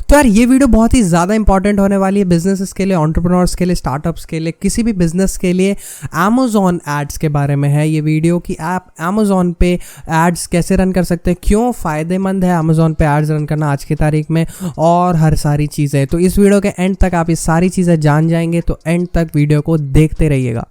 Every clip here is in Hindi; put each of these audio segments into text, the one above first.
तो यार ये वीडियो बहुत ही ज़्यादा इंपॉर्टेंट होने वाली है बिजनेसेस के लिए, एंटरप्रेन्योर्स के लिए, स्टार्टअप्स के लिए, किसी भी बिजनेस के लिए। अमेजॉन एड्स के बारे में है ये वीडियो कि आप अमेजॉन पे एड्स कैसे रन कर सकते हैं, क्यों फ़ायदेमंद है अमेजॉन पे एड्स रन करना आज की तारीख में, और हर सारी चीज़ें। तो इस वीडियो के एंड तक आप ये सारी चीज़ें जान जाएंगे, तो एंड तक वीडियो को देखते रहिएगा।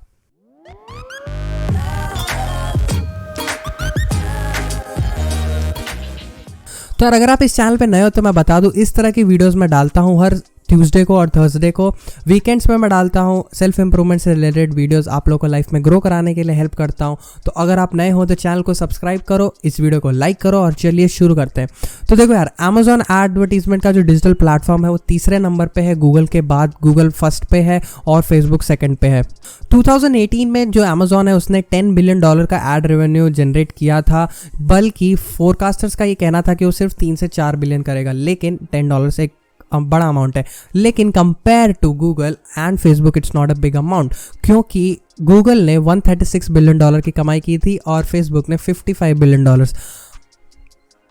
तो यार अगर आप इस चैनल पे नए हो तो मैं बता दूं, इस तरह की वीडियोस मैं डालता हूं हर ट्यूसडे को और थर्सडे को। वीकेंड्स में मैं डालता हूं सेल्फ इंप्रूवमेंट से रिलेटेड वीडियोस, आप लोगों को लाइफ में ग्रो कराने के लिए हेल्प करता हूं। तो अगर आप नए हो तो चैनल को सब्सक्राइब करो, इस वीडियो को लाइक करो और चलिए शुरू करते हैं। तो देखो यार, अमेजॉन एडवर्टीजमेंट का जो डिजिटल प्लेटफॉर्म है वो तीसरे नंबर पे है, गूगल के बाद गूगल फर्स्ट पे है और फेसबुक सेकंड पे है। 2018 में जो अमेजॉन है उसने $10 बिलियन का एड रेवेन्यू जनरेट किया था, बल्कि फोरकास्टर्स का ये कहना था कि वो सिर्फ 3 से 4 बिलियन करेगा, लेकिन $10 एक बड़ा अमाउंट है। लेकिन compare to Google and Facebook it's not a big amount, क्योंकि गूगल ने $136 बिलियन की कमाई की थी और फेसबुक ने $55 बिलियन।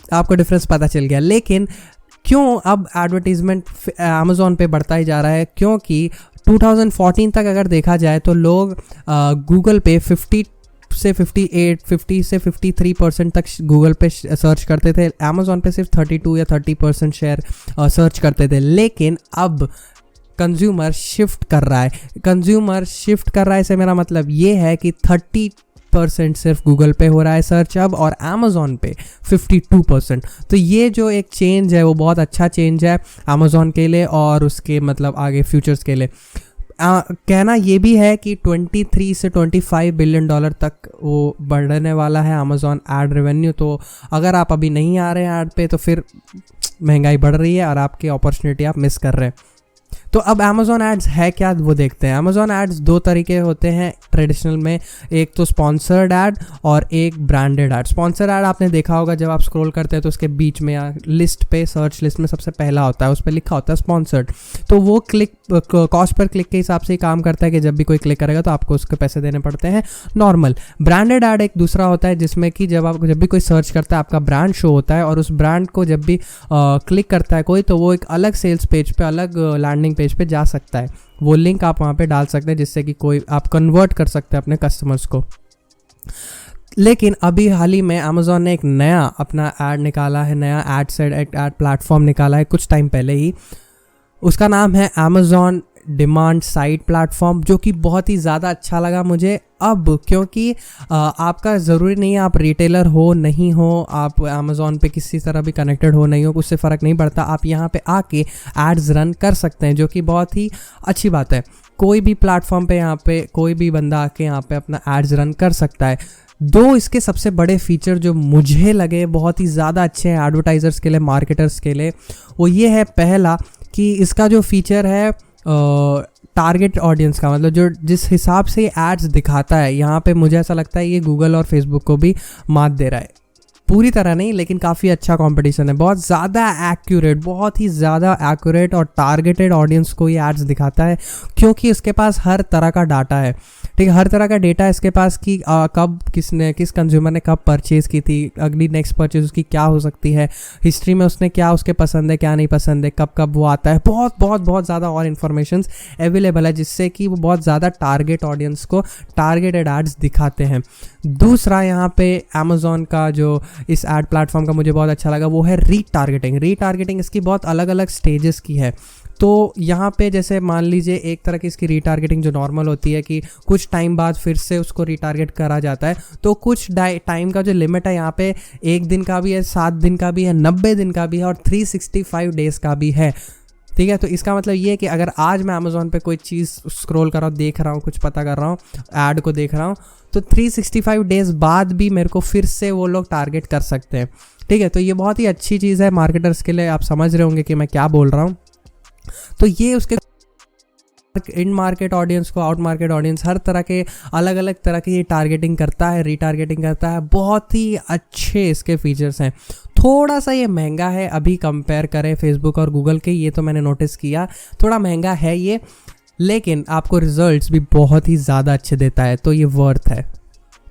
आपको डिफरेंस पता चल गया। लेकिन क्यों अब एडवर्टीजमेंट अमेजॉन पे बढ़ता ही जा रहा है? क्योंकि 2014 तक अगर देखा जाए तो लोग गूगल पे 50 से 53% तक गूगल पे सर्च करते थे, अमेजॉन पे सिर्फ 32 या 30% शेयर सर्च करते थे। लेकिन अब कंज्यूमर शिफ्ट कर रहा है। इससे मेरा मतलब ये है कि 30% सिर्फ गूगल पे हो रहा है सर्च अब, और अमेजॉन पे 52%। तो ये जो एक चेंज है वो बहुत अच्छा चेंज है अमेजॉन के लिए और उसके मतलब आगे फ्यूचर्स के लिए। कहना ये भी है कि 23 से $25 बिलियन तक वो बढ़ने वाला है अमेजॉन एड रेवेन्यू। तो अगर आप अभी नहीं आ रहे हैं ऐड पे तो फिर महंगाई बढ़ रही है और आपकी अपॉर्चुनिटी आप मिस कर रहे हैं। तो अब अमेजॉन एड्स है क्या वो देखते हैं। अमेजॉन एड्स दो तरीके होते हैं ट्रेडिशनल में, एक तो स्पॉन्सर्ड ऐड और एक ब्रांडेड ऐड। स्पॉन्सर्ड ऐड आपने देखा होगा, जब आप स्क्रॉल करते हैं तो उसके बीच में या लिस्ट पे, सर्च लिस्ट में सबसे पहला होता है, उस पर लिखा होता है स्पॉन्सर्ड। तो वो क्लिक कॉस्ट पर क्लिक के हिसाब से ही काम करता है कि जब भी कोई क्लिक करेगा तो आपको उसके पैसे देने पड़ते हैं नॉर्मल। ब्रांडेड ऐड एक दूसरा होता है जिसमें कि जब भी कोई सर्च करता है आपका ब्रांड शो होता है, और उस ब्रांड को जब भी क्लिक करता है कोई तो वो एक अलग सेल्स पेज पे, अलग लैंडिंग पेज पे जा सकता है। वो लिंक आप वहाँ पे डाल सकते हैं जिससे कि कोई आप कन्वर्ट कर सकते हैं अपने कस्टमर्स को। लेकिन अभी हाल ही में अमेजॉन ने एक नया अपना ऐड निकाला है, नया एड प्लेटफॉर्म निकाला है कुछ टाइम पहले ही। उसका नाम है अमेजॉन डिमांड साइड प्लेटफॉर्म, जो कि बहुत ही ज़्यादा अच्छा लगा मुझे अब, क्योंकि आपका ज़रूरी नहीं है आप रिटेलर हो नहीं हो, आप अमेज़ॉन पे किसी तरह भी कनेक्टेड हो नहीं हो, उससे फ़र्क नहीं पड़ता। आप यहाँ पे आके एड्स रन कर सकते हैं, जो कि बहुत ही अच्छी बात है। कोई भी प्लेटफॉर्म पे यहाँ पे कोई भी बंदा आके यहाँ पे अपना एड्स रन कर सकता है। दो इसके सबसे बड़े फीचर जो मुझे लगे बहुत ही ज़्यादा अच्छे हैं एडवर्टाइज़र्स के लिए, मार्केटर्स के लिए, वो ये है, पहला कि इसका जो फीचर है टारगेट ऑडियंस का, मतलब जो जिस हिसाब से एड्स दिखाता है, यहाँ पे मुझे ऐसा लगता है ये गूगल और फेसबुक को भी मात दे रहा है। पूरी तरह नहीं, लेकिन काफ़ी अच्छा कंपटीशन है। बहुत ही ज़्यादा एक्यूरेट और टारगेटेड ऑडियंस को ये एड्स दिखाता है, क्योंकि उसके पास हर तरह का डाटा है। ठीक है, हर तरह का डेटा इसके पास कि कब किस कंज्यूमर ने कब परचेज़ की थी, अगली नेक्स्ट परचेज़ उसकी क्या हो सकती है, हिस्ट्री में उसने क्या उसके पसंद है क्या नहीं पसंद है, कब वो आता है, बहुत ज़्यादा और इन्फॉर्मेशंस अवेलेबल है, जिससे कि वो बहुत ज़्यादा टारगेट ऑडियंस को टारगेटेड एड्स दिखाते हैं। दूसरा यहाँ पे अमेजॉन का जो इस एड प्लेटफॉर्म का मुझे बहुत अच्छा लगा वो है रीटारगेटिंग। इसकी बहुत अलग अलग स्टेजेस की है। तो यहाँ पे जैसे मान लीजिए एक तरह की इसकी रीटारगेटिंग जो नॉर्मल होती है कि कुछ टाइम बाद फिर से उसको रीटारगेट करा जाता है, तो कुछ टाइम का जो लिमिट है यहाँ पे 1 दिन का भी है, 7 दिन का भी है, 90 दिन का भी है और 365 डेज़ का भी है। ठीक है, तो इसका मतलब ये है कि अगर आज मैं अमेजॉन पे कोई चीज़ स्क्रॉल कर रहा हूँ, देख रहा हूँ, कुछ पता कर रहा हूँ, ऐड को देख रहा हूँ, तो 365 डेज़ बाद भी मेरे को फिर से वो लोग टारगेट कर सकते हैं। ठीक है, तो ये बहुत ही अच्छी चीज़ है मार्केटर्स के लिए। आप समझ रहे होंगे कि मैं क्या बोल रहा हूँ। तो ये उसके इन मार्केट ऑडियंस को, आउट मार्केट ऑडियंस, हर तरह के अलग अलग तरह की टारगेटिंग करता है, रीटारगेटिंग करता है। बहुत ही अच्छे इसके फीचर्स हैं। थोड़ा सा ये महंगा है अभी कंपेयर करें फेसबुक और गूगल के, ये तो मैंने नोटिस किया, थोड़ा महंगा है ये, लेकिन आपको रिजल्ट्स भी बहुत ही ज़्यादा अच्छे देता है, तो ये वर्थ है।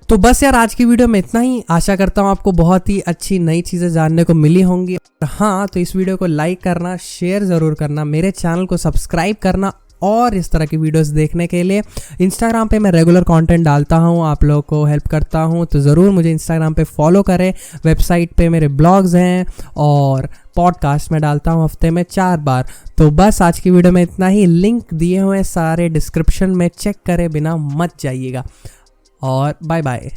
तो बस यार आज की वीडियो में इतना ही। आशा करता हूँ आपको बहुत ही अच्छी नई चीज़ें जानने को मिली होंगी। हाँ, तो इस वीडियो को लाइक करना, शेयर ज़रूर करना, मेरे चैनल को सब्सक्राइब करना और इस तरह की वीडियोस देखने के लिए। इंस्टाग्राम पे मैं रेगुलर कंटेंट डालता हूँ, आप लोगों को हेल्प करता हूँ, तो ज़रूर मुझे इंस्टाग्राम पे फॉलो करें। वेबसाइट पे मेरे ब्लॉग्स हैं और पॉडकास्ट में डालता हूँ हफ्ते में 4 बार। तो बस आज की वीडियो में इतना ही। लिंक दिए हुए सारे डिस्क्रिप्शन में, चेक करे बिना मत जाइएगा। और बाय बाय।